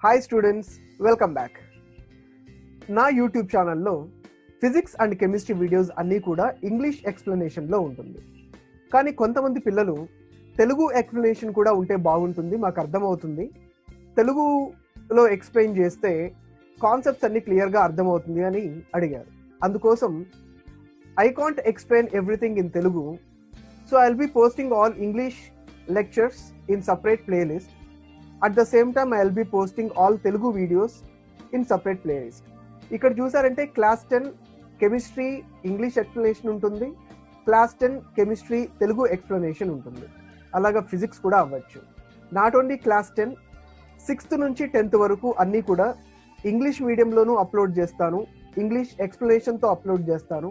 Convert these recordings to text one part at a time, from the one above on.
Hi students, welcome back. నా YouTube ఛానల్లో physics and chemistry videos అన్నీ కూడా ఇంగ్లీష్ ఎక్స్ప్లెనేషన్లో ఉంటుంది. కానీ కొంతమంది పిల్లలు తెలుగు ఎక్స్ప్లెనేషన్ కూడా ఉంటే బాగుంటుంది, మాకు అర్థమవుతుంది, తెలుగులో ఎక్స్ప్లెయిన్ చేస్తే కాన్సెప్ట్స్ అన్నీ క్లియర్గా అర్థమవుతుంది అని అడిగారు. అందుకోసం I can't explain everything in Telugu, so I will be posting all English lectures in separate playlist. At the same time, I will be posting all Telugu videos in separate playlist. ఇక్కడ చూసారంటే class 10 chemistry English explanation ఉంటుంది, class 10 chemistry Telugu explanation ఉంటుంది. అలాగా physics కూడా అవ్వచ్చు. Not only class 10, 6th నుంచి 10th వరకు అన్నీ కూడా ఇంగ్లీష్ మీడియంలోనూ అప్లోడ్ చేస్తాను, ఇంగ్లీష్ ఎక్స్ప్లెనేషన్తో అప్లోడ్ చేస్తాను.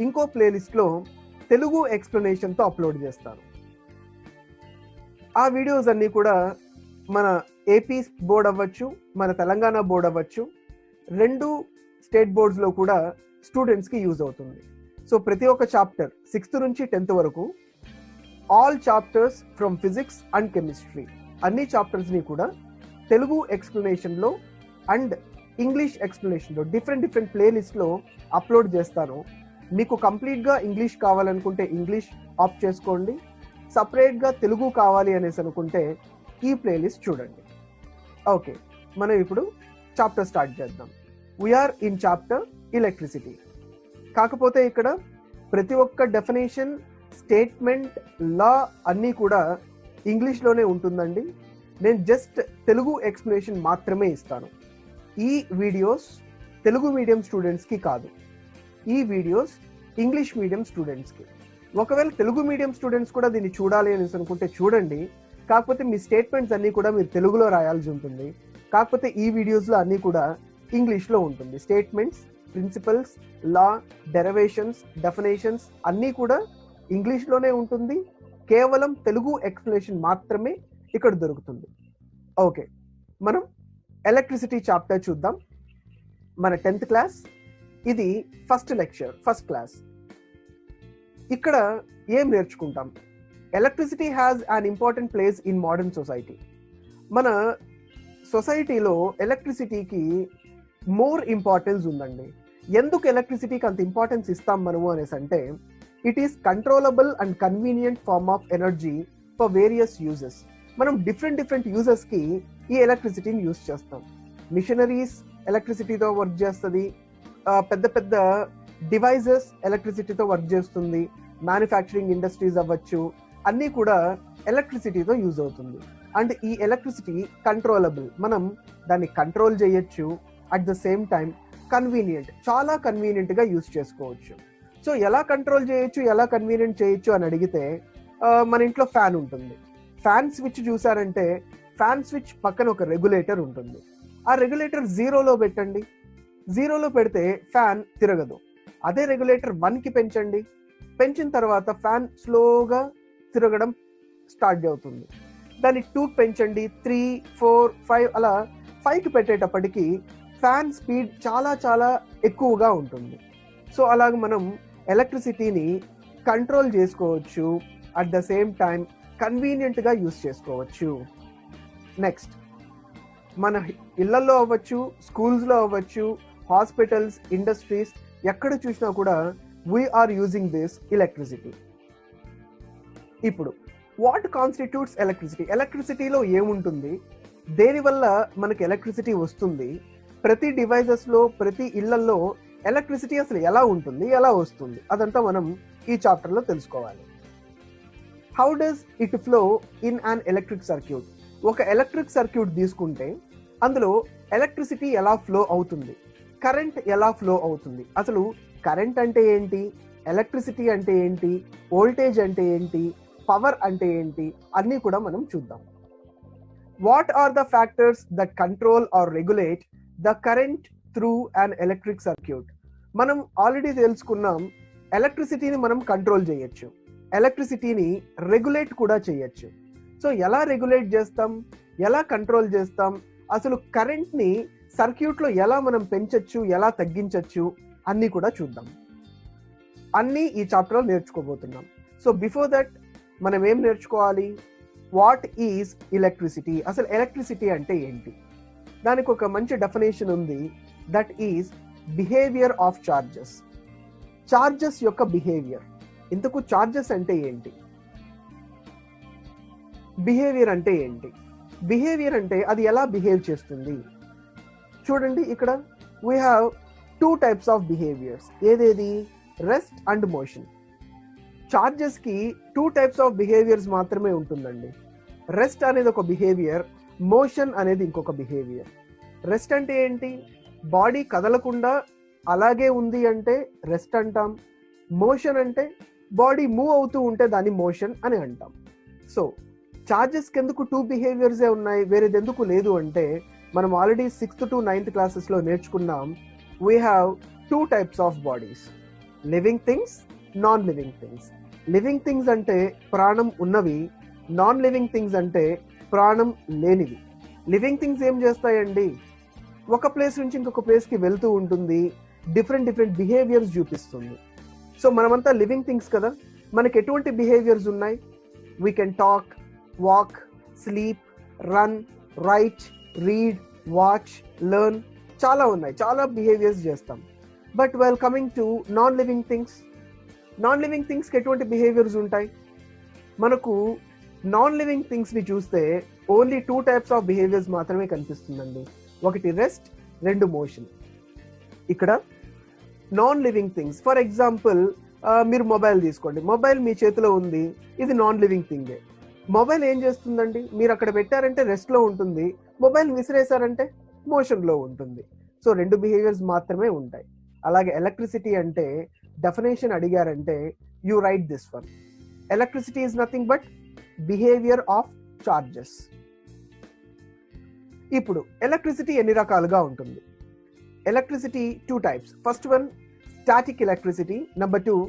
ఇంకో ప్లేలిస్ట్లో తెలుగు ఎక్స్ప్లెనేషన్తో అప్లోడ్ చేస్తాను. ఆ వీడియోస్ అన్నీ కూడా మన ఏపీ బోర్డ్ అవ్వచ్చు, మన తెలంగాణ బోర్డ్ అవ్వచ్చు, 2 స్టేట్ బోర్డ్స్లో కూడా స్టూడెంట్స్కి యూజ్ అవుతుంది. సో ప్రతి ఒక్క చాప్టర్ 6th నుంచి 10th వరకు all chapters from physics and chemistry అన్ని చాప్టర్స్ని కూడా తెలుగు ఎక్స్ప్లెనేషన్లో అండ్ ఇంగ్లీష్ ఎక్స్ప్లెనేషన్లో డిఫరెంట్ ప్లేలిస్ట్లో అప్లోడ్ చేస్తాను. మీకు కంప్లీట్గా ఇంగ్లీష్ కావాలనుకుంటే ఇంగ్లీష్ ఆప్ట్ చేసుకోండి, సపరేట్గా తెలుగు కావాలి అనేసి అనుకుంటే ఈ ప్లేలిస్ట్ చూడండి. ఓకే, మనం ఇప్పుడు చాప్టర్ స్టార్ట్ చేద్దాం. We're in chapter electricity. కాకపోతే ఇక్కడ ప్రతి ఒక్క డెఫినేషన్, స్టేట్మెంట్, లా అన్నీ కూడా ఇంగ్లీష్లోనే ఉంటుందండి. నేను జస్ట్ తెలుగు ఎక్స్ప్లెనేషన్ మాత్రమే ఇస్తాను. ఈ వీడియోస్ తెలుగు మీడియం స్టూడెంట్స్కి కాదు, ఈ వీడియోస్ ఇంగ్లీష్ మీడియం స్టూడెంట్స్కి. ఒకవేళ తెలుగు మీడియం స్టూడెంట్స్ కూడా దీన్ని చూడాలి అనేసి అనుకుంటే చూడండి, కాకపోతే మీ స్టేట్మెంట్స్ అన్నీ కూడా మీరు తెలుగులో రాయాల్సి ఉంటుంది. కాకపోతే ఈ వీడియోస్లో అన్నీ కూడా ఇంగ్లీష్లో ఉంటుంది. స్టేట్మెంట్స్, ప్రిన్సిపల్స్, లా, డెరివేషన్స్, డెఫినేషన్స్ అన్నీ కూడా ఇంగ్లీష్లోనే ఉంటుంది. కేవలం తెలుగు ఎక్స్ప్లెనేషన్ మాత్రమే ఇక్కడ దొరుకుతుంది. ఓకే, మనం ఎలక్ట్రిసిటీ చాప్టర్ చూద్దాం. మన 10th క్లాస్, ఇది ఫస్ట్ లెక్చర్, ఫస్ట్ క్లాస్. ఇక్కడ ఏం నేర్చుకుంటాం? Electricity has an important place in modern society. మన సొసైటీలో ఎలక్ట్రిసిటీకి మోర్ ఇంపార్టెన్స్ ఉందండి. ఎందుకు ఎలక్ట్రిసిటీకి అంత ఇంపార్టెన్స్ ఇస్తాం మనము అనేసి అంటే, it is controllable and convenient form of energy for various uses. మనం డిఫరెంట్ యూజెస్కి ఈ ఎలక్ట్రిసిటీని యూజ్ చేస్తాం. మిషనరీస్ ఎలక్ట్రిసిటీతో వర్క్ చేస్తుంది, పెద్ద డివైజెస్ ఎలక్ట్రిసిటీతో వర్క్ చేస్తుంది, మ్యానుఫ్యాక్చరింగ్ ఇండస్ట్రీస్ అవ్వచ్చు, అన్నీ కూడా ఎలక్ట్రిసిటీతో యూజ్ అవుతుంది. అండ్ ఈ ఎలక్ట్రిసిటీ కంట్రోలబుల్, మనం దాన్ని కంట్రోల్ చేయొచ్చు. At the same time convenient, చాలా కన్వీనియంట్గా యూజ్ చేసుకోవచ్చు. సో ఎలా కంట్రోల్ చేయొచ్చు, ఎలా కన్వీనియంట్ చేయొచ్చు అని అడిగితే, మన ఇంట్లో ఫ్యాన్ ఉంటుంది. ఫ్యాన్ స్విచ్ చూసారంటే ఫ్యాన్ స్విచ్ పక్కన ఒక రెగ్యులేటర్ ఉంటుంది. ఆ రెగ్యులేటర్ 0లో పెట్టండి, 0లో పెడితే ఫ్యాన్ తిరగదు. అదే రెగ్యులేటర్ 1కి పెంచండి, పెంచిన తర్వాత ఫ్యాన్ స్లోగా తిరగడం స్టార్ట్ అవుతుంది. దాన్ని 2కి పెంచండి, 3, 4, 5 అలా 5కి పెట్టేటప్పటికి ఫ్యాన్ స్పీడ్ చాలా ఎక్కువగా ఉంటుంది. సో అలాగ మనం ఎలక్ట్రిసిటీని కంట్రోల్ చేసుకోవచ్చు, అట్ ద సేమ్ టైం కన్వీనియంట్గా యూజ్ చేసుకోవచ్చు. నెక్స్ట్, మన ఇళ్లలో అవ్వచ్చు, స్కూల్స్లో అవ్వచ్చు, హాస్పిటల్స్, ఇండస్ట్రీస్, ఎక్కడ చూసినా కూడా వీఆర్ యూజింగ్ దిస్ ఎలక్ట్రిసిటీ. ఇప్పుడు వాట్ కాన్స్టిట్యూట్స్ ఎలక్ట్రిసిటీ? ఎలక్ట్రిసిటీలో ఏముంటుంది, దేనివల్ల మనకి ఎలక్ట్రిసిటీ వస్తుంది, ప్రతి డివైజెస్లో, ప్రతి ఇళ్లలో ఎలక్ట్రిసిటీ అసలు ఎలా ఉంటుంది, ఎలా వస్తుంది, అదంతా మనం ఈ చాప్టర్లో తెలుసుకోవాలి. How does it flow in an electric circuit? ఒక ఎలక్ట్రిక్ సర్క్యూట్ తీసుకుంటే అందులో ఎలక్ట్రిసిటీ ఎలా ఫ్లో అవుతుంది, కరెంట్ ఎలా ఫ్లో అవుతుంది, అసలు కరెంట్ అంటే ఏంటి, ఎలక్ట్రిసిటీ అంటే ఏంటి, వోల్టేజ్ అంటే ఏంటి, పవర్ అంటే ఏంటి, అన్నీ కూడా మనం చూద్దాం. What are the factors that control or regulate the current through an electric circuit? మనం ఆల్రెడీ తెలుసుకున్నాం, ఎలక్ట్రిసిటీని మనం కంట్రోల్ చేయొచ్చు, ఎలక్ట్రిసిటీని రెగ్యులేట్ కూడా చేయొచ్చు. సో ఎలా రెగ్యులేట్ చేస్తాం, ఎలా కంట్రోల్ చేస్తాం, అసలు కరెంట్ని సర్క్యూట్లో ఎలా మనం పెంచొచ్చు, ఎలా తగ్గించవచ్చు, అన్నీ కూడా చూద్దాం. అన్నీ ఈ చాప్టర్లో నేర్చుకోబోతున్నాం. సో బిఫోర్ దట్ మనం ఏం నేర్చుకోవాలి? What is electricity? అసలు ఎలక్ట్రిసిటీ అంటే ఏంటి? దానికి ఒక మంచి డెఫినేషన్ ఉంది, that is behaviour of charges. Charges యొక్క బిహేవియర్. ఇంతకు చార్జెస్ అంటే ఏంటి, బిహేవియర్ అంటే ఏంటి? బిహేవియర్ అంటే అది ఎలా బిహేవ్ చేస్తుంది. చూడండి, ఇక్కడ we have 2 types of behaviours. ఏదేది? Rest and motion. చార్జెస్ కి 2 types ఆఫ్ బిహేవియర్స్ మాత్రమే ఉంటుందండి. రెస్ట్ అనేది ఒక బిహేవియర్, మోషన్ అనేది ఇంకొక బిహేవియర్. రెస్ట్ అంటే ఏంటి? బాడీ కదలకుండా అలాగే ఉంది అంటే రెస్ట్ అంటాం. మోషన్ అంటే బాడీ మూవ్ అవుతూ ఉంటే దాన్ని మోషన్ అని అంటాం. సో చార్జెస్కి ఎందుకు 2 బిహేవియర్సే ఉన్నాయి, వేరేది ఎందుకు లేదు అంటే, మనం ఆల్రెడీ 6th to 9th క్లాసెస్లో నేర్చుకున్నాం. We have 2 types of bodies, living things, non living things. Living things అంటే ప్రాణం ఉన్నవి, నాన్ లివింగ్ థింగ్స్ అంటే ప్రాణం లేనివి. లివింగ్ థింగ్స్ ఏం చేస్తాయండి? ఒక ప్లేస్ నుంచి ఇంకొక ప్లేస్కి వెళ్తూ ఉంటుంది, డిఫరెంట్ బిహేవియర్స్ చూపిస్తుంది. సో మనమంతా లివింగ్ థింగ్స్ కదా, మనకి ఎటువంటి బిహేవియర్స్ ఉన్నాయి? We can talk, walk, sleep, run, write, read, watch, learn, చాలా ఉన్నాయి, చాలా బిహేవియర్స్ చేస్తాం. But well coming to non living things, non living థింగ్స్కి ఎటువంటి బిహేవియర్స్ ఉంటాయి? మనకు నాన్ లివింగ్ థింగ్స్ని చూస్తే ఓన్లీ 2 types ఆఫ్ బిహేవియర్స్ మాత్రమే కనిపిస్తుందండి. ఒకటి రెస్ట్, 2 మోషన్. ఇక్కడ non living things, for example మీరు మొబైల్ తీసుకోండి. మొబైల్ మీ చేతిలో ఉంది, ఇది నాన్ లివింగ్ థింగే. మొబైల్ ఏం చేస్తుందండి? మీరు అక్కడ పెట్టారంటే రెస్ట్లో ఉంటుంది, మొబైల్ విసిరేశారంటే మోషన్లో ఉంటుంది. సో 2 బిహేవియర్స్ మాత్రమే ఉంటాయి. అలాగే ఎలక్ట్రిసిటీ అంటే డెఫినేషన్ అడిగారంటే you write this one. Electricity is nothing but behaviour of charges. ఇప్పుడు ఎలక్ట్రిసిటీ ఎన్ని రకాలుగా ఉంటుంది? Electricity 2 types. First one static electricity, number 2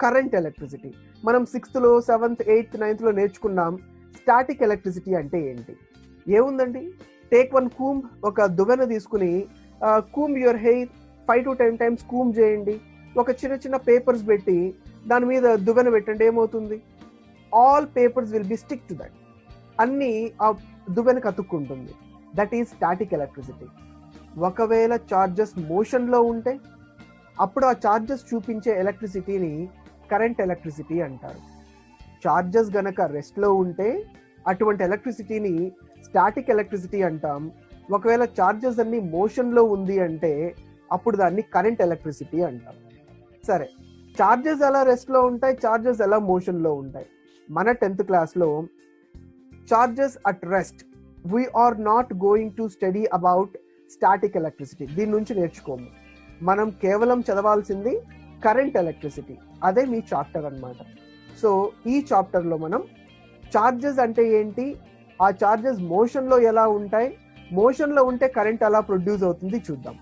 current electricity. మనం 6th, 7th, 8th, 9th నేర్చుకున్నాం స్టాటిక్ ఎలక్ట్రిసిటీ అంటే ఏంటి. ఏముందండి? టేక్ 1 కూమ్, ఒక దువ్వెన తీసుకుని Coombs your hair 5 to 10 times Coombs చేయండి. ఒక చిన్న పేపర్స్ పెట్టి దాని మీద దువ్వెన పెట్టండి, ఏమవుతుంది? All papers will be stick to that. అన్నీ ఆ దువ్వెనకు అతుక్కుంటుంది. That is static electricity. ఒకవేళ చార్జెస్ మోషన్లో ఉంటే అప్పుడు ఆ చార్జెస్ చూపించే ఎలక్ట్రిసిటీని కరెంట్ ఎలక్ట్రిసిటీ అంటారు. చార్జెస్ గనక రెస్ట్లో ఉంటే అటువంటి ఎలక్ట్రిసిటీని స్టాటిక్ ఎలక్ట్రిసిటీ అంటాం. ఒకవేళ చార్జెస్ అన్ని మోషన్లో ఉంది అంటే అప్పుడు దాన్ని కరెంట్ ఎలక్ట్రిసిటీ అంటాం. సరే, చార్జెస్ ఎలా రెస్ట్లో ఉంటాయి, చార్జెస్ ఎలా మోషన్లో ఉంటాయి? మన 10th క్లాస్లో charges at rest, we are not going to study about static electricity. దీని నుంచి నేర్చుకోము. మనం కేవలం చదవాల్సింది కరెంట్ ఎలక్ట్రిసిటీ. అదే మీ చాప్టర్ అన్నమాట. సో ఈ చాప్టర్లో మనం చార్జెస్ అంటే ఏంటి, ఆ చార్జెస్ మోషన్లో ఎలా ఉంటాయి, మోషన్లో ఉంటే కరెంట్ ఎలా ప్రొడ్యూస్ అవుతుంది చూద్దాం.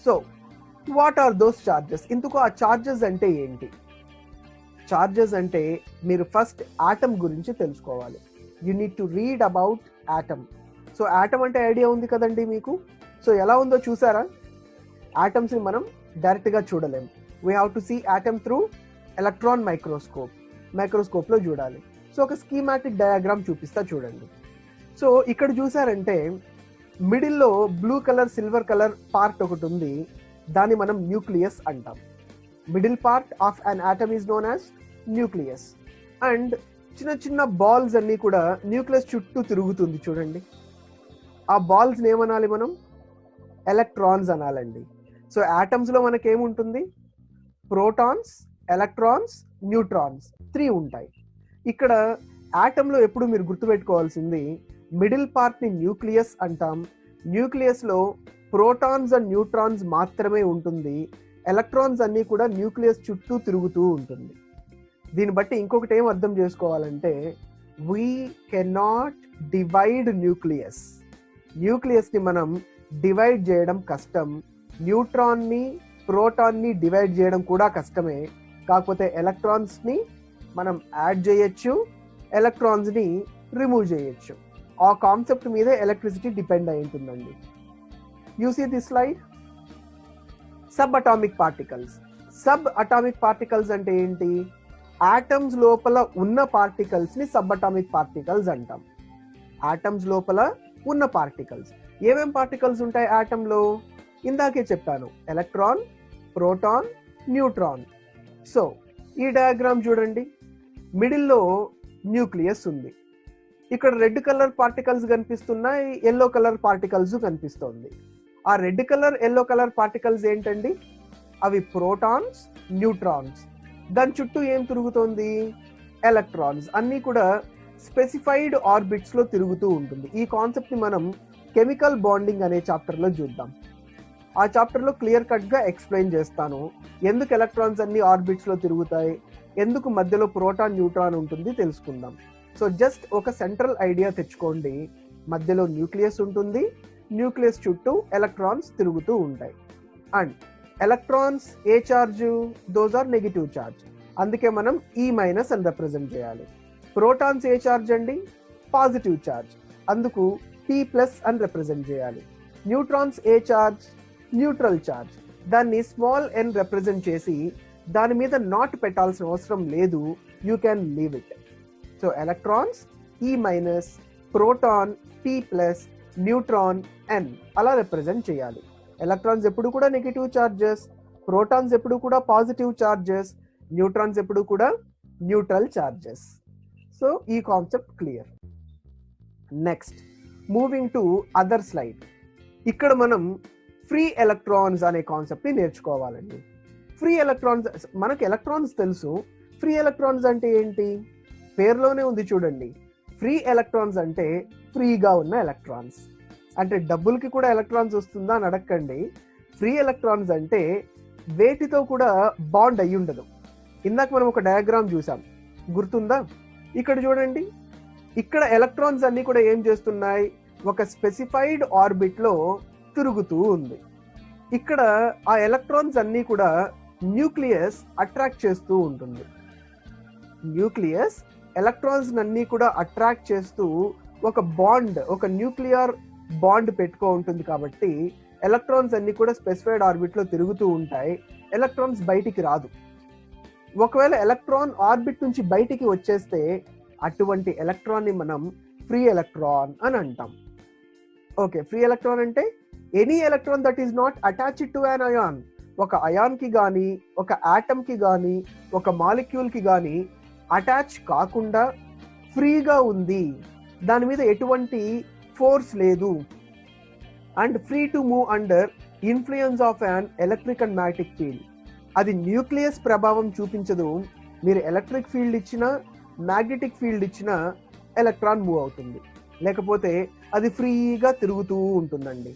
So what are those charges? ఇందుకు ఆ చార్జెస్ అంటే ఏంటి? చార్జెస్ అంటే మీరు ఫస్ట్ ఆటమ్ గురించి తెలుసుకోవాలి. You need to read about atom. So atom అంటే ఐడియా ఉంది కదండి మీకు. సో ఎలా ఉందో చూసారా? ఆటమ్స్ని మనం డైరెక్ట్గా చూడలేము. We have to see atom through electron మైక్రోస్కోప్లో చూడాలి. సో ఒక స్కీమాటిక్ డయాగ్రామ్ చూపిస్తా చూడండి. సో ఇక్కడ చూసారంటే మిడిల్లో blue colour, silver colour part ఒకటి ఉంది, దాన్ని మనం న్యూక్లియస్ అంటాం. Middle part of an atom is known as nucleus. And చిన్న బాల్స్ అన్నీ కూడా న్యూక్లియస్ చుట్టూ తిరుగుతుంది చూడండి. ఆ బాల్స్ని ఏమనాలి మనం? ఎలక్ట్రాన్స్ అనాలండి. సో ఆటమ్స్లో మనకేముంటుంది? ప్రోటాన్స్, ఎలక్ట్రాన్స్, న్యూట్రాన్స్ 3 ఉంటాయి. ఇక్కడ ఆటంలో ఎప్పుడు మీరు గుర్తుపెట్టుకోవాల్సింది, మిడిల్ పార్ట్ని న్యూక్లియస్ అంటాం. న్యూక్లియస్లో ప్రోటాన్స్ అండ్ న్యూట్రాన్స్ మాత్రమే ఉంటుంది. ఎలక్ట్రాన్స్ అన్నీ కూడా న్యూక్లియస్ చుట్టూ తిరుగుతూ ఉంటుంది. దీన్ని బట్టి ఇంకొకటి ఏం అర్థం చేసుకోవాలంటే, వీ కెనాట్ డివైడ్ న్యూక్లియస్. న్యూక్లియస్ని మనం డివైడ్ చేయడం కష్టం. న్యూట్రాన్ని, ప్రోటాన్ని డివైడ్ చేయడం కూడా కష్టమే. కాకపోతే ఎలక్ట్రాన్స్ని మనం యాడ్ చేయొచ్చు, ఎలక్ట్రాన్స్ని రిమూవ్ చేయొచ్చు. ఆ కాన్సెప్ట్ మీద ఎలక్ట్రిసిటీ డిపెండ్ అయి ఉంటుందండి. You see this slide. Sub atomic particles. Sub atomic particles అంటే ఏంటి? ఆటమ్స్ లోపల ఉన్న పార్టికల్స్ని సబ్ అటామిక్ పార్టికల్స్ అంటాం. ఆటమ్స్ లోపల ఉన్న పార్టికల్స్. ఏమేం పార్టికల్స్ ఉంటాయి ఆటంలో? ఇందాకే చెప్పాను, ఎలక్ట్రాన్, ప్రోటాన్, న్యూట్రాన్. సో ఈ డయాగ్రామ్ చూడండి, మిడిల్లో న్యూక్లియస్ ఉంది. ఇక్కడ రెడ్ కలర్ పార్టికల్స్ కనిపిస్తున్నాయి, ఎల్లో కలర్ పార్టికల్స్ కనిపిస్తుంది. ఆ red colour, yellow colour particles ఏంటండి? అవి ప్రోటాన్స్, న్యూట్రాన్స్. దాని చుట్టూ ఏం తిరుగుతోంది? ఎలక్ట్రాన్స్. అన్నీ కూడా స్పెసిఫైడ్ ఆర్బిట్స్ లో తిరుగుతూ ఉంటుంది. ఈ కాన్సెప్ట్ ని మనం కెమికల్ బాండింగ్ అనే చాప్టర్ లో చూద్దాం. ఆ చాప్టర్ లో క్లియర్ కట్ గా ఎక్స్ప్లెయిన్ చేస్తాను ఎందుకు ఎలక్ట్రాన్స్ అన్ని ఆర్బిట్స్ లో తిరుగుతాయి, ఎందుకు మధ్యలో ప్రోటాన్, న్యూట్రాన్ ఉంటుంది తెలుసుకుందాం. సో జస్ట్ ఒక సెంట్రల్ ఐడియా తెచ్చుకోండి. మధ్యలో న్యూక్లియస్ ఉంటుంది, న్యూక్లియస్ చుట్టూ ఎలక్ట్రాన్స్ తిరుగుతూ ఉంటాయి. అండ్ ఎలక్ట్రాన్స్ ఏ charge? Those are negative charge, అందుకే మనం ఈ మైనస్ అని రిప్రజెంట్ చేయాలి. ప్రోటాన్స్ ఏ చార్జ్ అండి? పాజిటివ్ చార్జ్, అందుకు పి ప్లస్ అని రిప్రజెంట్ చేయాలి. న్యూట్రాన్స్ ఏ చార్జ్? న్యూట్రల్ చార్జ్, దాన్ని స్మాల్ ఎన్ రిప్రజెంట్ చేసి దాని మీద నాట్ పెట్టాల్సిన అవసరం లేదు, you can leave it. So electrons e minus, proton P plus, neutron ఎన్ అలా రిప్రజెంట్ చేయాలి. ఎలక్ట్రాన్స్ ఎప్పుడు కూడా నెగిటివ్ చార్జెస్, ప్రోటాన్స్ ఎప్పుడు కూడా పాజిటివ్ చార్జెస్, న్యూట్రాన్స్ ఎప్పుడు కూడా న్యూట్రల్ చార్జెస్. సో ఈ concept clear. Next moving to other slide. ఇక్కడ మనం ఫ్రీ ఎలక్ట్రాన్స్ అనే కాన్సెప్ట్ ని నేర్చుకోవాలండి. ఫ్రీ ఎలక్ట్రాన్స్, మనకు ఎలక్ట్రాన్స్ తెలుసు, ఫ్రీ ఎలక్ట్రాన్స్ అంటే ఏంటి? పేరులోనే ఉంది చూడండి, ఫ్రీ ఎలక్ట్రాన్స్ అంటే ఫ్రీగా ఉన్న ఎలక్ట్రాన్స్. అంటే డబ్బులకి కూడా ఎలక్ట్రాన్స్ వస్తుందా అని అడగండి. ఫ్రీ ఎలక్ట్రాన్స్ అంటే వేటితో కూడా బాండ్ అయ్యి ఉండదు. ఇందాక మనం ఒక డయాగ్రామ్ చూసాం, గుర్తుందా? ఇక్కడ చూడండి, ఇక్కడ ఎలక్ట్రాన్స్ అన్ని కూడా ఏం చేస్తున్నాయి? ఒక స్పెసిఫైడ్ ఆర్బిట్ లో తిరుగుతూ ఉంది. ఇక్కడ ఆ ఎలక్ట్రాన్స్ అన్ని కూడా న్యూక్లియస్ అట్రాక్ట్ చేస్తూ ఉంటుంది. న్యూక్లియస్ ఎలక్ట్రాన్స్ అన్ని కూడా అట్రాక్ట్ చేస్తూ ఒక బాండ్, ఒక న్యూక్లియర్ బాండ్ పెట్టుకో ఉంటుంది. కాబట్టి ఎలక్ట్రాన్స్ అన్ని కూడా స్పెసిఫైడ్ ఆర్బిట్ లో తిరుగుతూ ఉంటాయి. ఎలక్ట్రాన్స్ బయటికి రాదు. ఒకవేళ ఎలక్ట్రాన్ ఆర్బిట్ నుంచి బయటికి వచ్చేస్తే అటువంటి ఎలక్ట్రాన్ ని మనం ఫ్రీ ఎలక్ట్రాన్ అని అంటాం. ఓకే, ఫ్రీ ఎలక్ట్రాన్ అంటే any electron that is not attached to an ion. ఒక అయాన్ కి గానీ, ఒక ఆటమ్ కి గానీ, ఒక మాలిక్యూల్ కి గానీ అటాచ్ కాకుండా ఫ్రీగా ఉంది, దాని మీద ఎటువంటి ఫోర్స్ లేదు, and free to move under influence of an electric and magnetic field. అది న్యూక్లియస్ ప్రభావం చూపించదు. మీరు ఎలక్ట్రిక్ ఫీల్డ్ ఇచ్చినా, మ్యాగ్నెటిక్ ఫీల్డ్ ఇచ్చినా ఎలక్ట్రాన్ మూవ్ అవుతుంది, లేకపోతే అది ఫ్రీగా తిరుగుతూ ఉంటుందండి.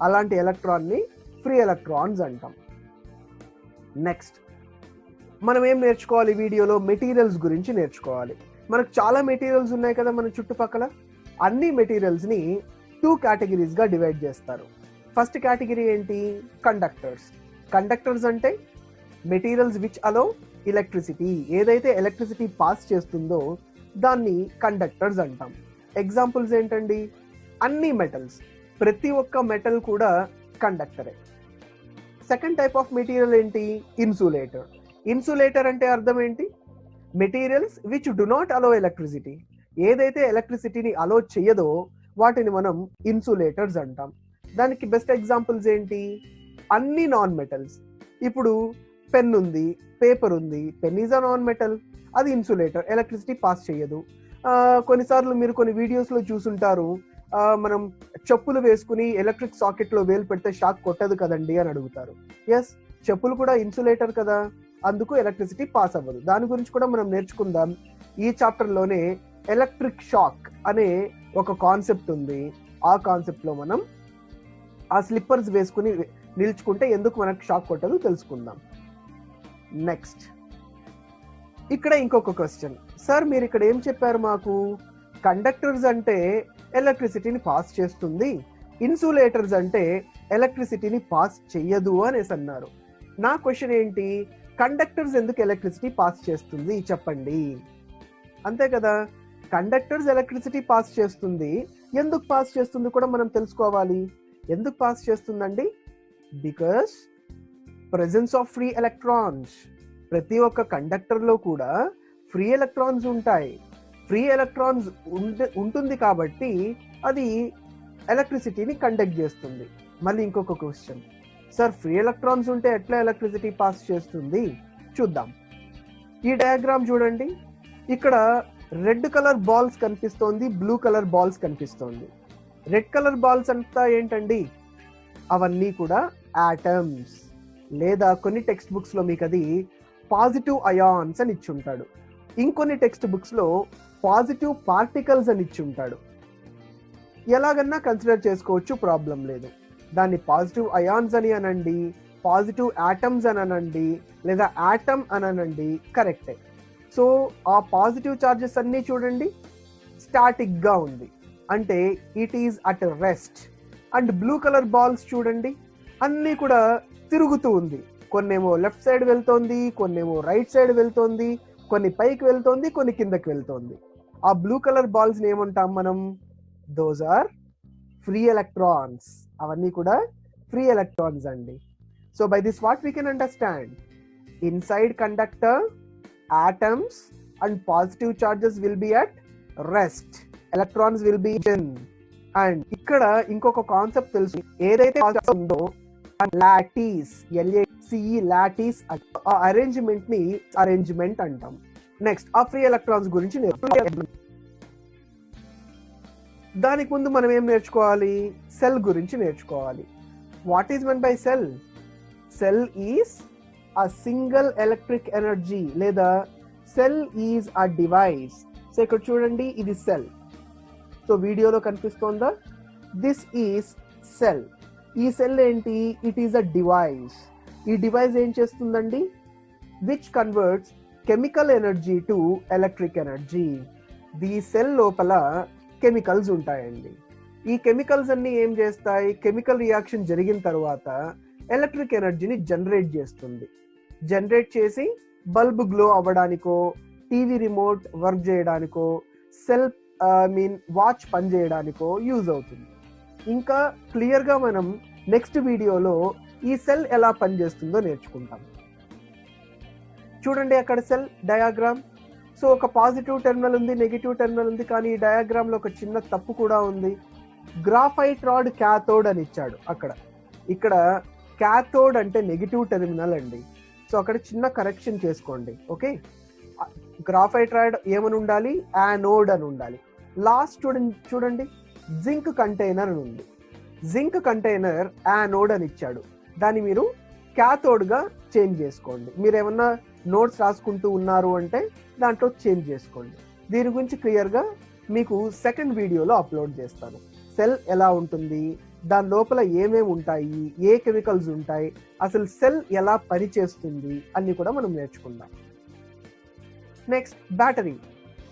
అలాంటి ఎలక్ట్రాన్ ని ఫ్రీ ఎలక్ట్రాన్స్ అంటాం. నెక్స్ట్ మనం ఏం నేర్చుకోవాలి వీడియోలో? మెటీరియల్స్ గురించి నేర్చుకోవాలి. మనకు చాలా మెటీరియల్స్ ఉన్నాయి కదా మన చుట్టుపక్కల. అన్ని మెటీరియల్స్ ని 2 కేటగిరీస్ గా డివైడ్ చేస్తారు. ఫస్ట్ కేటగిరీ ఏంటి? కండక్టర్స్. కండక్టర్స్ అంటే మెటీరియల్స్ విచ్ అలో ఎలక్ట్రిసిటీ. ఏదైతే ఎలక్ట్రిసిటీ పాస్ చేస్తుందో దాన్ని కండక్టర్స్ అంటాం. ఎగ్జాంపుల్స్ ఏంటండి? అన్ని మెటల్స్, ప్రతి ఒక్క మెటల్ కూడా కండక్టరే. సెకండ్ టైప్ ఆఫ్ మెటీరియల్ ఏంటి? ఇన్సులేటర్. ఇన్సులేటర్ అంటే అర్థం ఏంటి? Materials which do not allow electricity. ఏదైతే ఎలక్ట్రిసిటీని అలో చేయదో వాటిని మనం ఇన్సులేటర్స్ అంటాం. దానికి బెస్ట్ ఎగ్జాంపుల్స్ ఏంటి? అన్ని నాన్ మెటల్స్. ఇప్పుడు పెన్ ఉంది, పేపర్ ఉంది. Pen is a non metal, అది ఇన్సులేటర్, ఎలక్ట్రిసిటీ పాస్ చేయదు. కొన్నిసార్లు మీరు కొన్ని వీడియోస్ లో చూసుంటారు, మనం చెప్పులు వేసుకుని ఎలక్ట్రిక్ సాకెట్ లో వేలు పెడితే షాక్ కొట్టదు కదండి అని అడుగుతారు. ఎస్, చెప్పులు కూడా ఇన్సులేటర్ కదా, అందుకు ఎలక్ట్రిసిటీ పాస్ అవ్వదు. దాని గురించి కూడా మనం నేర్చుకుందాం. ఈ చాప్టర్ లోనే ఎలక్ట్రిక్ షాక్ అనే ఒక కాన్సెప్ట్ ఉంది. ఆ కాన్సెప్ట్ లో మనం ఆ స్లిప్పర్స్ వేసుకుని నిల్చుకుంటే ఎందుకు మనకు షాక్ కొట్టదు తెలుసుకుందాం. నెక్స్ట్ ఇక్కడ ఇంకొక క్వశ్చన్. సార్ మీరు ఇక్కడ ఏం చెప్పారు మాకు? కండక్టర్స్ అంటే ఎలక్ట్రిసిటీని పాస్ చేస్తుంది, ఇన్సులేటర్స్ అంటే ఎలక్ట్రిసిటీని పాస్ చెయ్యదు అనేసి అన్నారు. నా క్వశ్చన్ ఏంటి? కండక్టర్స్ ఎందుకు ఎలక్ట్రిసిటీ పాస్ చేస్తుంది చెప్పండి. అంతే కదా, కండక్టర్స్ ఎలక్ట్రిసిటీ పాస్ చేస్తుంది. ఎందుకు పాస్ చేస్తుంది కూడా మనం తెలుసుకోవాలి. ఎందుకు పాస్ చేస్తుందండి? Because presence of free electrons. ప్రతి ఒక్క కండక్టర్ లో కూడా ఫ్రీ ఎలక్ట్రాన్స్ ఉంటాయి. ఫ్రీ ఎలక్ట్రాన్స్ ఉంటుంది కాబట్టి అది ఎలక్ట్రిసిటీని కండక్ట్ చేస్తుంది. మళ్ళీ ఇంకొక క్వశ్చన్, సార్ ఫ్రీ ఎలక్ట్రాన్స్ ఉంటే ఎట్లా ఎలక్ట్రిసిటీ పాస్ చేస్తుంది? చూద్దాం. ఈ డయాగ్రామ్ చూడండి, ఇక్కడ రెడ్ కలర్ బాల్స్ కనిపిస్తోంది, బ్లూ కలర్ బాల్స్ కనిపిస్తోంది. రెడ్ కలర్ బాల్స్ అంతా ఏంటండి? అవన్నీ కూడా ఆటమ్స్, లేదా కొన్ని టెక్స్ట్ బుక్స్ లో మీకు అది పాజిటివ్ అయాన్స్ అని ఇచ్చి ఉంటాడు, ఇంకొన్ని టెక్స్ట్ బుక్స్ లో పాజిటివ్ పార్టికల్స్ అని ఇచ్చి ఉంటాడు. ఎలాగన్నా కన్సిడర్ చేసుకోవచ్చు, ప్రాబ్లం లేదు. దాన్ని పాజిటివ్ అయాన్స్ అని అనండి, పాజిటివ్ ఆటమ్స్ అని అనండి, లేదా ఆటమ్ అని అనండి, కరెక్టే. సో ఆ పాజిటివ్ చార్జెస్ అన్నీ చూడండి స్టాటిక్ గా ఉంది, అంటే it is at rest. And blue colour balls చూడండి, అన్నీ కూడా తిరుగుతూ ఉంది. కొన్నేమో లెఫ్ట్ సైడ్ వెళ్తోంది, కొన్నేమో రైట్ సైడ్ వెళ్తోంది, కొన్ని పైకి వెళ్తోంది, కొన్ని కిందకి వెళ్తోంది. ఆ బ్లూ కలర్ బాల్స్ ని ఏమంటాం మనం? Those are free electrons. అవన్నీ కూడా ఫ్రీ ఎలక్ట్రాన్స్ అండి. So by this what we can understand, inside conductor atoms and positive charges will be at rest, electrons will be in. And ఇక్కడ ఇంకొక concept తెలుసు, ఏదైతే ఉందో లాటీస్, LACE లాటీస్, ఆ arrangement ని అరేంజ్మెంట్ అంటాం. నెక్స్ట్ ఆ ఫ్రీ ఎలక్ట్రాన్స్ గురించి నేర్చుకోవాలి. దానికి ముందు మనం ఏం నేర్చుకోవాలి? సెల్ గురించి నేర్చుకోవాలి. What is meant by cell? Cell is a single electric energy, లేదా cell is a device. So ఇక్కడ చూడండి, ఇది సెల్. సో వీడియోలో కనిపిస్తోందా? This is cell. ఈ సెల్ ఏంటి? It is a device. ఈ డివైస్ ఏం చేస్తుందండి? Which converts chemical energy to electric energy. ఈ సెల్ లోపల కెమికల్స్ ఉంటాయండి. ఈ కెమికల్స్ అన్ని ఏం చేస్తాయి? కెమికల్ రియాక్షన్ జరిగిన తర్వాత ఎలక్ట్రిక్ ఎనర్జీని జనరేట్ చేస్తుంది. జనరేట్ చేసి బల్బ్ గ్లో అవ్వడానికో, టీవీ రిమోట్ వర్క్ చేయడానికో, సెల్ వాచ్ పని చేయడానికో యూజ్ అవుతుంది. ఇంకా క్లియర్గా మనం నెక్స్ట్ వీడియోలో ఈ సెల్ ఎలా పనిచేస్తుందో నేర్చుకుంటాం. చూడండి అక్కడ సెల్ డయాగ్రామ్. సో ఒక పాజిటివ్ టెర్మినల్ ఉంది, నెగిటివ్ టెర్మినల్ ఉంది, కానీ ఈ డయాగ్రామ్ లో ఒక చిన్న తప్పు కూడా ఉంది. గ్రాఫైట్ రాడ్ క్యాథోడ్ అని ఇచ్చాడు అక్కడ. ఇక్కడ క్యాథోడ్ అంటే నెగిటివ్ టెర్మినల్ అండి. సో అక్కడ చిన్న కరెక్షన్ చేసుకోండి. ఓకే, గ్రాఫైట్ రాడ్ ఏమని ఉండాలి? యానోడ్ అని ఉండాలి. లాస్ట్ చూడండి జింక్ కంటైనర్ అని ఉంది. జింక్ కంటైనర్ యానోడ్ అని ఇచ్చాడు, దాన్ని మీరు క్యాథోడ్ గా చేంజ్ చేసుకోండి. మీరు ఏమన్నా నోట్స్ రాసుకుంటూ ఉన్నారు అంటే దాంట్లో చేంజ్ చేసుకోండి. దీని గురించి క్లియర్ గా మీకు సెకండ్ వీడియోలో అప్లోడ్ చేస్తాను. సెల్ ఎలా ఉంటుంది, దాని లోపల ఏమేమి ఉంటాయి, ఏ కెమికల్స్ ఉంటాయి, అసలు సెల్ ఎలా పనిచేస్తుంది అన్ని కూడా మనం నేర్చుకుందాం. Next battery.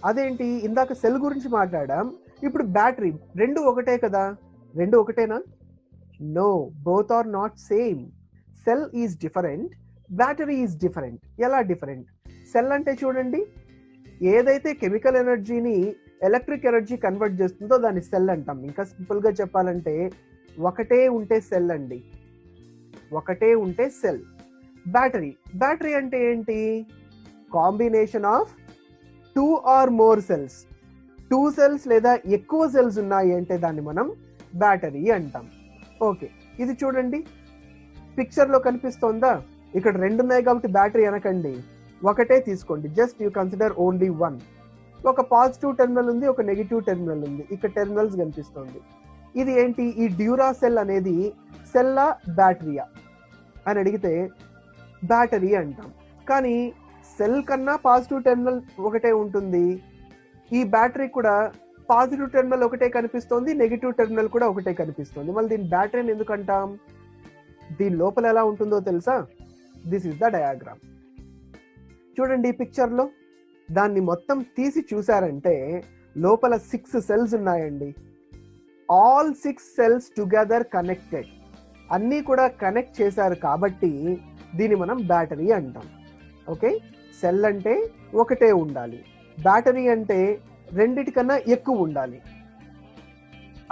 అదేంటి, ఇందాక సెల్ గురించి మాట్లాడాం, ఇప్పుడు బ్యాటరీ. రెండు ఒకటే కదా? రెండు ఒకటేనా? No, both are not same. Cell is different, battery is different. ఎలా డిఫరెంట్? సెల్ అంటే చూడండి, ఏదైతే కెమికల్ ఎనర్జీని ఎలక్ట్రిక్ ఎనర్జీ కన్వర్ట్ చేస్తుందో దాన్ని సెల్ అంటాం. ఇంకా సింపుల్ గా చెప్పాలంటే ఒకటే ఉంటే సెల్ అండి, ఒకటే ఉంటే సెల్. బ్యాటరీ. బ్యాటరీ అంటే ఏంటి? Combination of 2 or more cells. 2 cells లేదా ఎక్కువ సెల్స్ ఉన్నాయి అంటే దాన్ని మనం బ్యాటరీ అంటాం. ఓకే, ఇది చూడండి పిక్చర్ లో కనిపిస్తోందా? ఇక్కడ 2 ఉన్నాయి కాబట్టి బ్యాటరీ అనకండి, ఒకటే తీసుకోండి. Just you consider only 1. ఒక పాజిటివ్ టెర్మినల్ ఉంది, ఒక నెగిటివ్ టెర్మినల్ ఉంది. ఇక్కడ టెర్మినల్స్ కనిపిస్తుంది. ఇది ఏంటి? ఈ డ్యూరా సెల్ అనేది సెల్లా బ్యాటరీయా అని అడిగితే బ్యాటరీ అంటాం. కానీ సెల్ కన్నా పాజిటివ్ టెర్మినల్ ఒకటే ఉంటుంది. ఈ బ్యాటరీ కూడా పాజిటివ్ టెర్మినల్ ఒకటే కనిపిస్తోంది, నెగిటివ్ టెర్మినల్ కూడా ఒకటే కనిపిస్తుంది. మళ్ళీ దీని బ్యాటరీని ఎందుకు అంటాం? దీని లోపల ఎలా ఉంటుందో తెలుసా? This is the diagram. చూడండి ఈ పిక్చర్ లో, దాన్ని మొత్తం తీసి చూసారంటే లోపల 6 cells ఉన్నాయండి. All 6 cells together connected. అన్నీ కూడా కనెక్ట్ చేశారు కాబట్టి దీన్ని మనం బ్యాటరీ అంటాం. ఓకే, సెల్ అంటే ఒకటే ఉండాలి, బ్యాటరీ అంటే రెండిటికన్నా ఎక్కువ ఉండాలి.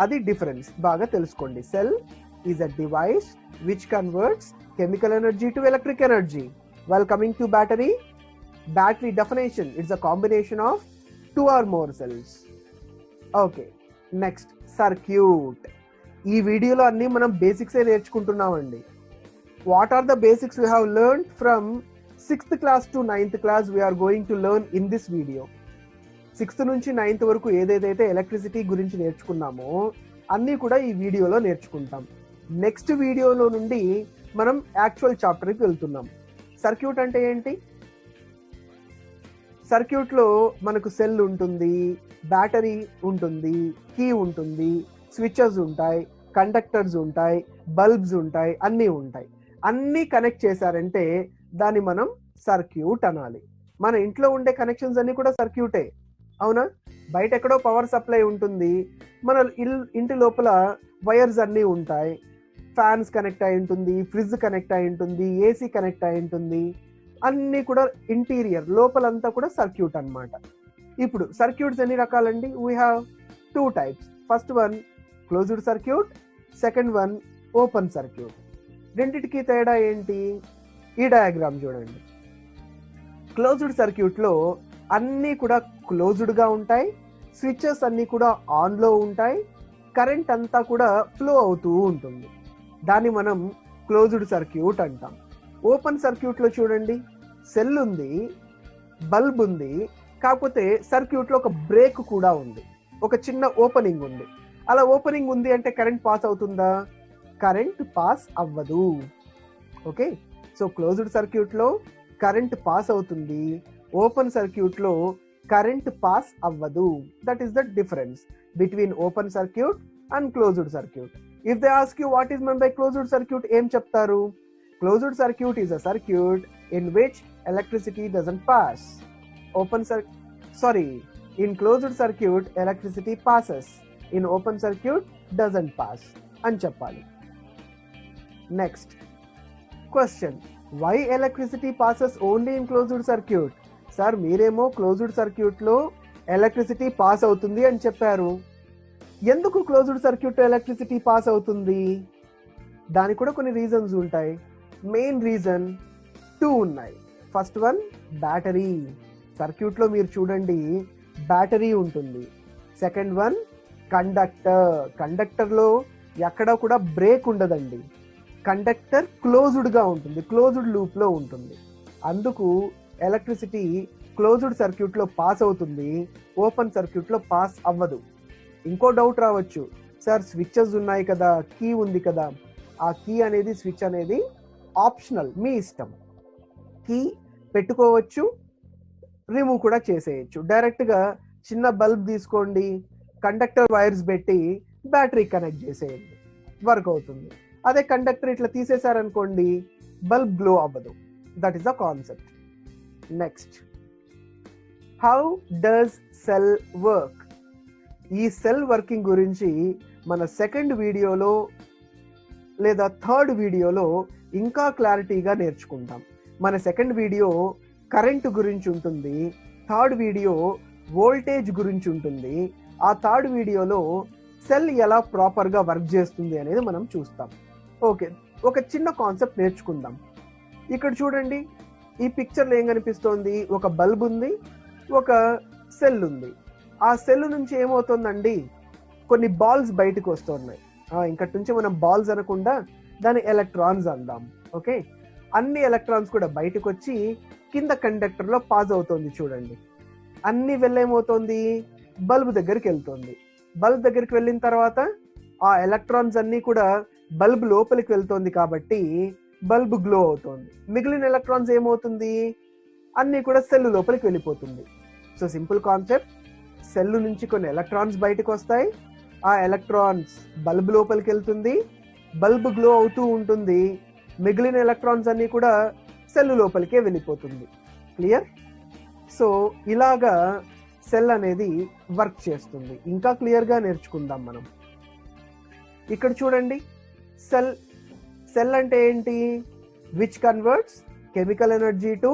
అది డిఫరెన్స్, బాగా తెలుసుకోండి. Cell is a device which converts chemical energy to electric energy. While coming to battery definition, it's a combination of 2 or more cells. Okay, next, circuit. ఈ వీడియోలో అన్ని మనం బేసిక్సే నేర్చుకుంటున్నామండి. What are the basics we have learned from 6th class to 9th class we are going to learn in this video. 6th నుంచి 9th వరకు ఏదైతే electricity గురించి నేర్చుకున్నామో అన్నీ కూడా ఈ వీడియోలో నేర్చుకుంటాం. నెక్స్ట్ వీడియోలో నుండి మనం యాక్చువల్ చాప్టర్కి వెళ్తున్నాం. సర్క్యూట్ అంటే ఏంటి? సర్క్యూట్లో మనకు సెల్ ఉంటుంది, బ్యాటరీ ఉంటుంది, కీ ఉంటుంది, స్విచెస్ ఉంటాయి, కండక్టర్స్ ఉంటాయి, బల్బ్స్ ఉంటాయి, అన్నీ ఉంటాయి. అన్నీ కనెక్ట్ చేశారంటే దాన్ని మనం సర్క్యూట్ అనాలి. మన ఇంట్లో ఉండే కనెక్షన్స్ అన్ని కూడా సర్క్యూటే, అవునా? బయట ఎక్కడో పవర్ సప్లై ఉంటుంది, మన ఇంటి లోపల వైర్స్ అన్నీ ఉంటాయి, ఫ్యాన్స్ కనెక్ట్ అయి ఉంటుంది, ఫ్రిడ్జ్ కనెక్ట్ అయి ఉంటుంది, ఏసీ కనెక్ట్ అయి ఉంటుంది, అన్నీ కూడా ఇంటీరియర్ లోపలంతా కూడా సర్క్యూట్ అన్నమాట. ఇప్పుడు సర్క్యూట్స్ ఎన్ని రకాలండి? We have 2 types. First one closed circuit, second one open circuit. రెండిటికి తేడా ఏంటి? ఈ డయాగ్రామ్ చూడండి. క్లోజ్డ్ సర్క్యూట్లో అన్నీ కూడా క్లోజ్డ్గా ఉంటాయి, స్విచెస్ అన్నీ కూడా ఆన్లో ఉంటాయి, కరెంట్ అంతా కూడా ఫ్లో అవుతూ ఉంటుంది. దాన్ని మనం క్లోజ్డ్ సర్క్యూట్ అంటాం. ఓపెన్ సర్క్యూట్లో చూడండి, సెల్ ఉంది, బల్బ్ ఉంది, కాకపోతే సర్క్యూట్లో ఒక బ్రేక్ కూడా ఉంది, ఒక చిన్న ఓపెనింగ్ ఉంది. అలా ఓపెనింగ్ ఉంది అంటే కరెంట్ పాస్ అవుతుందా? కరెంట్ పాస్ అవ్వదు. ఓకే, సో క్లోజ్డ్ సర్క్యూట్లో కరెంట్ పాస్ అవుతుంది, ఓపెన్ సర్క్యూట్లో కరెంట్ పాస్ అవ్వదు. That is the difference between open circuit and closed circuit. If they ask you what is meant by closed circuit, ఏం చెప్తారు? Closed circuit is a circuit in which electricity doesn't pass. In closed circuit electricity passes, in open circuit doesn't pass అని చెప్పాలి. Next question, why electricity passes only in closed circuit? Sir మీరేమో closed సర్క్యూట్లో electricity pass అవుతుంది అని చెప్పారు, ఎందుకు closed సర్క్యూట్లో electricity pass అవుతుంది? దానికి కూడా కొన్ని రీజన్స్ ఉంటాయి. మెయిన్ రీజన్ 2 ఉన్నాయి. First one battery. సర్క్యూట్లో మీరు చూడండి బ్యాటరీ ఉంటుంది. Second one conductor. కండక్టర్లో ఎక్కడ కూడా బ్రేక్ ఉండదండి, కండక్టర్ క్లోజ్డ్గా ఉంటుంది, క్లోజ్డ్ లూప్లో ఉంటుంది. అందుకు ఎలక్ట్రిసిటీ క్లోజ్డ్ సర్క్యూట్లో పాస్ అవుతుంది, ఓపెన్ సర్క్యూట్లో పాస్ అవ్వదు. ఇంకో డౌట్ రావచ్చు, సార్ స్విచెస్ ఉన్నాయి కదా, కీ ఉంది కదా, ఆ కీ అనేది స్విచ్ అనేది ఆప్షనల్, మీ ఇష్టం. కీ పెట్టుకోవచ్చు, రిమూవ్ కూడా చేసేయచ్చు. డైరెక్ట్గా చిన్న బల్బ్ తీసుకోండి, కండక్టర్ వైర్స్ పెట్టి బ్యాటరీ కనెక్ట్ చేసేయండి, వర్క్ అవుతుంది. అదే కండక్టర్ ఇట్లా తీసేశారనుకోండి, బల్బ్ గ్లో అవ్వదు. That is the concept. Next, how does cell work? ఈ సెల్ వర్కింగ్ గురించి మన సెకండ్ వీడియోలో లేదా థర్డ్ వీడియోలో ఇంకా క్లారిటీగా నేర్చుకుంటాం. మన సెకండ్ వీడియో కరెంటు గురించి ఉంటుంది, థర్డ్ వీడియో వోల్టేజ్ గురించి ఉంటుంది, ఆ థర్డ్ వీడియోలో సెల్ ఎలా ప్రాపర్గా వర్క్ చేస్తుంది అనేది మనం చూస్తాం. ఓకే, ఒక చిన్న కాన్సెప్ట్ నేర్చుకుందాం. ఇక్కడ చూడండి, ఈ పిక్చర్లో ఏం కనిపిస్తోంది? ఒక బల్బ్ ఉంది, ఒక సెల్ ఉంది. ఆ సెల్ నుంచి ఏమవుతుందండి, కొన్ని బాల్స్ బయటకు వస్తున్నాయి. ఇంకటి నుంచి మనం బాల్స్ అనకుండా దాని ఎలక్ట్రాన్స్ అందాం. ఓకే, అన్ని ఎలక్ట్రాన్స్ కూడా బయటకు వచ్చి కింద కండక్టర్లో పాస్ అవుతుంది. చూడండి, అన్ని వెళ్ళేమవుతుంది, బల్బ్ దగ్గరికి వెళ్తుంది. బల్బ్ దగ్గరికి వెళ్ళిన తర్వాత ఆ ఎలక్ట్రాన్స్ అన్నీ కూడా బల్బ్ లోపలికి వెళ్తుంది కాబట్టి బల్బ్ గ్లో అవుతుంది. మిగిలిన ఎలక్ట్రాన్స్ ఏమవుతుంది, అన్నీ కూడా సెల్ లోపలికి వెళ్ళిపోతుంది. సో సింపుల్ కాన్సెప్ట్, సెల్ నుంచి కొన్ని ఎలక్ట్రాన్స్ బయటకు వస్తాయి, ఆ ఎలక్ట్రాన్స్ బల్బ్ లోపలికి వెళ్తుంది, బల్బ్ గ్లో అవుతూ ఉంటుంది, మిగిలిన ఎలక్ట్రాన్స్ అన్నీ కూడా సెల్ లోపలికే వెళ్ళిపోతుంది. క్లియర్? సో ఇలాగా సెల్ అనేది వర్క్ చేస్తుంది. ఇంకా క్లియర్గా నేర్చుకుందాం మనం. ఇక్కడ చూడండి, సెల్ అంటే ఏంటి? Which converts chemical energy to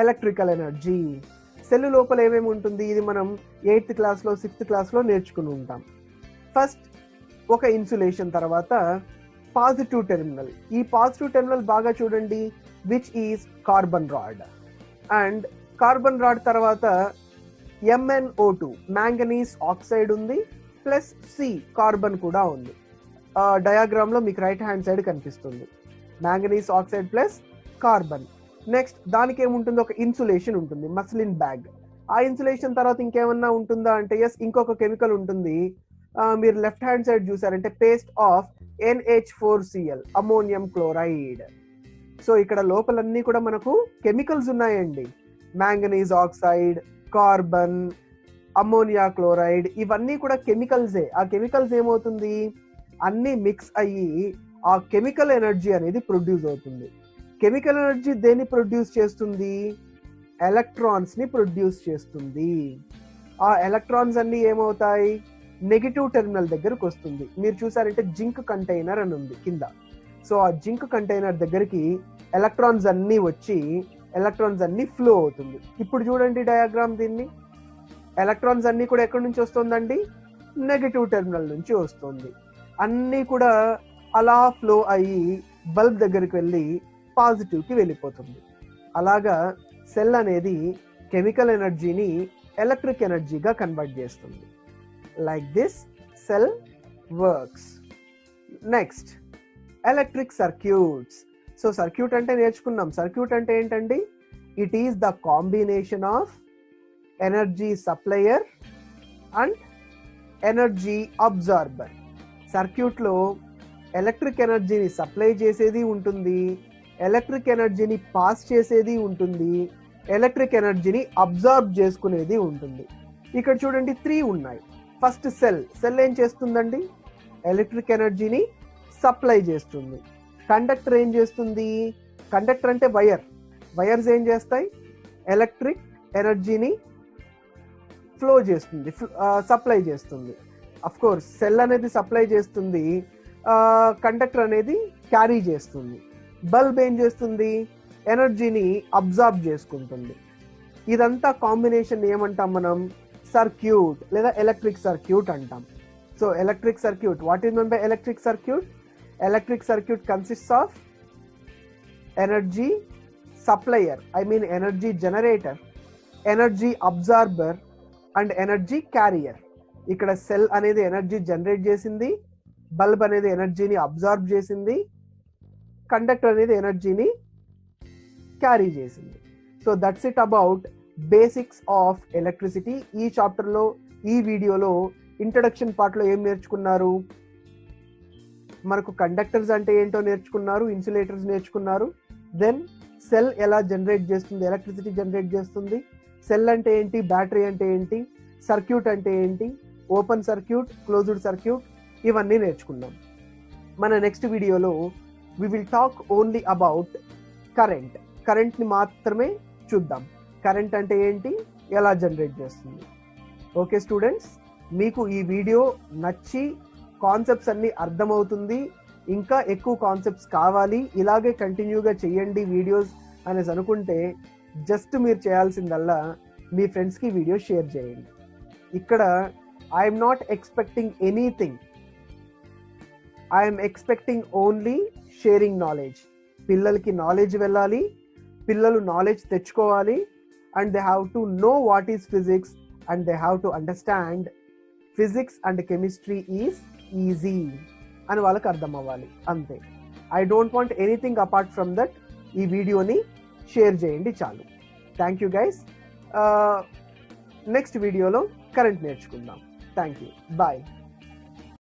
electrical energy. Cell లోపల ఏమేమి ఉంటుంది, ఇది మనం 8th క్లాస్లో 6th క్లాస్లో నేర్చుకుని ఉంటాం. ఫస్ట్ ఒక ఇన్సులేషన్, తర్వాత పాజిటివ్ టెర్మినల్. ఈ పాజిటివ్ టెర్మినల్ బాగా చూడండి, which is carbon rod. And carbon rod తర్వాత MnO2 మ్యాంగనీస్ ఆక్సైడ్ ఉంది, ప్లస్ C కార్బన్ కూడా ఉంది. డయాగ్రామ్ లో మీకు రైట్ హ్యాండ్ సైడ్ కనిపిస్తుంది. Manganese oxide plus carbon. Next దానికి ఏముంటుంది, ఒక ఇన్సులేషన్ ఉంటుంది, మస్లిన్ బ్యాగ్. ఆ ఇన్సులేషన్ తర్వాత ఇంకేమన్నా ఉంటుందా అంటే ఎస్, ఇంకొక కెమికల్ ఉంటుంది. మీరు లెఫ్ట్ హ్యాండ్ సైడ్ చూసారంటే paste of NH4Cl, ammonium chloride. సో ఇక్కడ లోపలన్నీ కూడా మనకు కెమికల్స్ ఉన్నాయండి. Manganese oxide, carbon, ammonia chloride, ఇవన్నీ కూడా కెమికల్సే. ఆ కెమికల్స్ ఏమవుతుంది, అన్ని మిక్స్ అయ్యి ఆ కెమికల్ ఎనర్జీ అనేది ప్రొడ్యూస్ అవుతుంది. కెమికల్ ఎనర్జీ దేన్ని ప్రొడ్యూస్ చేస్తుంది, ఎలక్ట్రాన్స్ ని ప్రొడ్యూస్ చేస్తుంది. ఆ ఎలక్ట్రాన్స్ అన్ని ఏమవుతాయి, నెగిటివ్ టెర్మినల్ దగ్గరకు వస్తుంది. మీరు చూసారంటే జింక్ కంటైనర్ అని ఉంది కింద. సో ఆ జింక్ కంటైనర్ దగ్గరికి ఎలక్ట్రాన్స్ అన్ని వచ్చి ఎలక్ట్రాన్స్ అన్ని ఫ్లో అవుతుంది. ఇప్పుడు చూడండి డయాగ్రామ్, దీన్ని ఎలక్ట్రాన్స్ అన్ని కూడా ఎక్కడి నుంచి వస్తుందండి, నెగిటివ్ టెర్మినల్ నుంచి వస్తుంది. అన్నీ కూడా అలా ఫ్లో అయ్యి బల్బ్ దగ్గరికి వెళ్ళి పాజిటివ్ కి వెళ్ళిపోతుంది. అలాగా సెల్ అనేది కెమికల్ ఎనర్జీని ఎలక్ట్రిక్ ఎనర్జీగా కన్వర్ట్ చేస్తుంది. Like this cell works. Next electric circuits. So circuit అంటే నేర్చుకున్నాం. సర్క్యూట్ అంటే ఏంటండి, it is the combination of energy supplier and energy absorber. సర్క్యూట్లో ఎలక్ట్రిక్ ఎనర్జీని సప్లై చేసేది ఉంటుంది, ఎలక్ట్రిక్ ఎనర్జీని పాస్ చేసేది ఉంటుంది, ఎలక్ట్రిక్ ఎనర్జీని అబ్జార్బ్ చేసుకునేది ఉంటుంది. ఇక్కడ చూడండి 3 ఉన్నాయి. First cell. సెల్ ఏం చేస్తుందండి, ఎలక్ట్రిక్ ఎనర్జీని సప్లై చేస్తుంది. కండక్టర్ ఏం చేస్తుంది, కండక్టర్ అంటే వైర్. వైర్స్ ఏం చేస్తాయి, ఎలక్ట్రిక్ ఎనర్జీని ఫ్లో చేస్తుంది, సప్లై చేస్తుంది. అఫ్ కోర్స్ సెల్ అనేది సప్లై చేస్తుంది, కండక్టర్ అనేది క్యారీ చేస్తుంది. బల్బ్ ఏం చేస్తుంది, ఎనర్జీని అబ్జార్బ్ చేసుకుంటుంది. ఇదంతా కాంబినేషన్ ఏమంటాం మనం, సర్క్యూట్ లేదా ఎలక్ట్రిక్ సర్క్యూట్ అంటాం. So electric circuit, what is mean by electric circuit? Electric circuit consists of energy supplier, I mean energy generator, energy absorber and energy carrier. ఇక్కడ సెల్ అనేది ఎనర్జీ జనరేట్ చేసింది, bulb అనేది ఎనర్జీని absorb చేసింది, conductor అనేది ఎనర్జీని carry చేసింది. So that's it about basics of electricity. ఈ చాప్టర్లో, ఈ వీడియోలో ఇంట్రడక్షన్ పార్ట్లో ఏం నేర్చుకున్నారు, మనకు కండక్టర్స్ అంటే ఏంటో నేర్చుకున్నారు, ఇన్సులేటర్స్ నేర్చుకున్నారు. దెన్ సెల్ ఎలా జనరేట్ చేస్తుంది, ఎలక్ట్రిసిటీ జనరేట్ చేస్తుంది, సెల్ అంటే ఏంటి, బ్యాటరీ అంటే ఏంటి, సర్క్యూట్ అంటే ఏంటి, ఓపెన్ సర్క్యూట్, క్లోజ్డ్ సర్క్యూట్, ఇవన్నీ నేర్చుకున్నాం. మన నెక్స్ట్ వీడియోలో we will talk only about current. కరెంట్ని మాత్రమే చూద్దాం. కరెంట్ అంటే ఏంటి, ఎలా జనరేట్ చేస్తుంది. ఓకే స్టూడెంట్స్, మీకు ఈ వీడియో నచ్చి కాన్సెప్ట్స్ అన్నీ అర్థమవుతుంది, ఇంకా ఎక్కువ కాన్సెప్ట్స్ కావాలి, ఇలాగే కంటిన్యూగా చేయండి వీడియోస్ అనేసి అనుకుంటే జస్ట్ మీరు చేయాల్సిందల్లా మీ ఫ్రెండ్స్కి వీడియో షేర్ చేయండి. ఇక్కడ I'm not expecting anything, I'm expecting only sharing knowledge. పిల్లలకి నాలెడ్జ్ వెళ్ళాలి, పిల్లలు నాలెడ్జ్ తెచ్చుకోవాలి, and they have to know what is physics and they have to understand physics and chemistry is easy అని వాళ్ళకి అర్థం అవ్వాలి, అంతే. I don't want anything apart from that. ఈ వీడియోని షేర్ చేయండి చాలు. Thank you guys. నెక్స్ట్ వీడియోలో కరెంట్ నేర్చుకుందాం. Thank you, bye.